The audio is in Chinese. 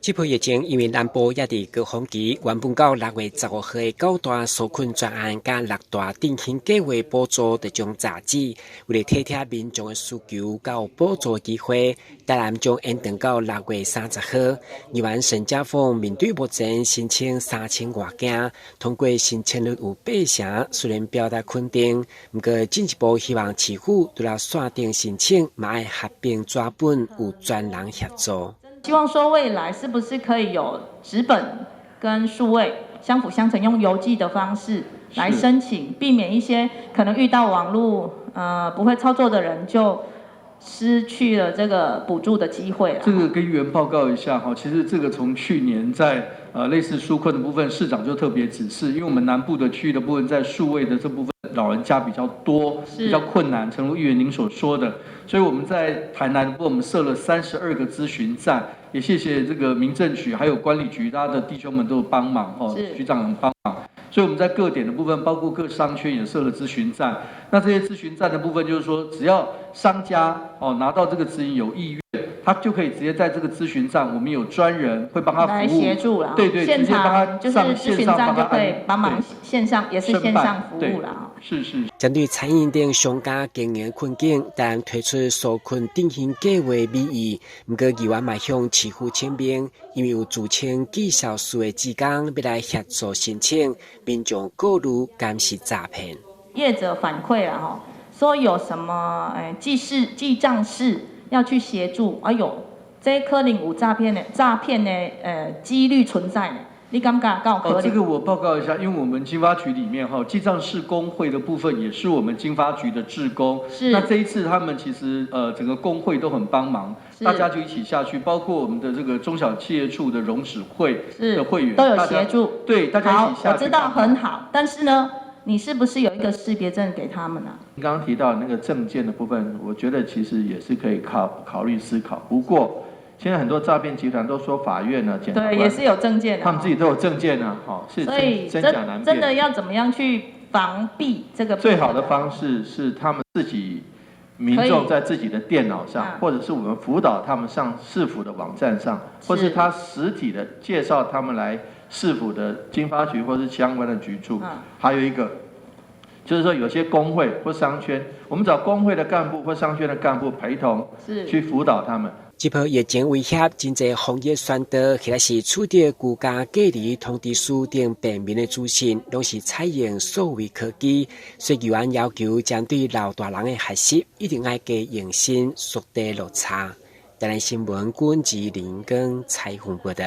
这波疫情因为南部也伫高峰期，原本到6月15号的9大纾困专案加6大振兴计划补助就将暂止，为了体贴民众的需求，到补助机会，台南将延长到6月30号。议员陈家凤面对目前申请3000多件，通过申请率有8成，虽然表达肯定，不过进一步希望市府除了线定申请，嘛要合并抓本，有专人协助。希望说未来是不是可以有纸本跟数位相辅相成，用邮寄的方式来申请，避免一些可能遇到网络不会操作的人就失去了这个补助的机会。这个跟议员报告一下哈，其实这个从去年在类似纾困的部分，市长就特别指示，因为我们南部的区域的部分在数位的这部分老人家比较多，比较困难，诚如议员您所说的，所以我们在台南的部分我们设了32个咨询站，也谢谢这个民政局还有管理局，大家的弟兄们都有帮忙哦，局长很帮忙。所以我们在各点的部分，包括各商圈也设了咨询站。那这些咨询站的部分，就是说，只要商家拿到这个指引有意愿，他就可以直接在这个咨询站，我们有专人会帮他服务，来协助啦。对，现直接帮他就是咨询站就可以帮忙线上，也是线上服务啦。是。针对餐饮等商家经营困境，但推出纾困振兴计划美意，不过议员迈向市府签名，因为有自称技销署的职工要来协助申请，民众顾虑敢是诈骗。业者反馈啦说有什么记账室要去协助，这可能有诈骗的几率存在呢。你感觉有可能？这个我报告一下，因为我们经发局里面记账室工会的部分也是我们经发局的志工。是。那这一次他们其实整个工会都很帮忙，大家就一起下去，包括我们的这个中小企业处的荣指会的会员都有协助。对，大家一起下去。好，我知道很好，但是呢，你是不是有一个识别证给他们啊？你刚刚提到那个证件的部分，我觉得其实也是可以考虑思考，不过。现在很多诈骗集团都说法院呢，检察官对也是有证件的，他们自己都有证件呢，是真假难辨。真的要怎么样去防避这个？最好的方式是他们自己民众在自己的电脑上，或者是我们辅导他们上市府的网站上，或是他实体的介绍他们来市府的经发局或是相关的局处。还有一个就是说，有些工会或商圈，我们找工会的干部或商圈的干部陪同，去辅导他们。这波疫情威胁，真侪防疫宣导，或者是处理居家隔离通知书等便民的资讯，拢是采用数位科技。所以议员要求，针对老大人的学习，一定要加用心，缩短落差。台南新闻，管子林跟采访报道。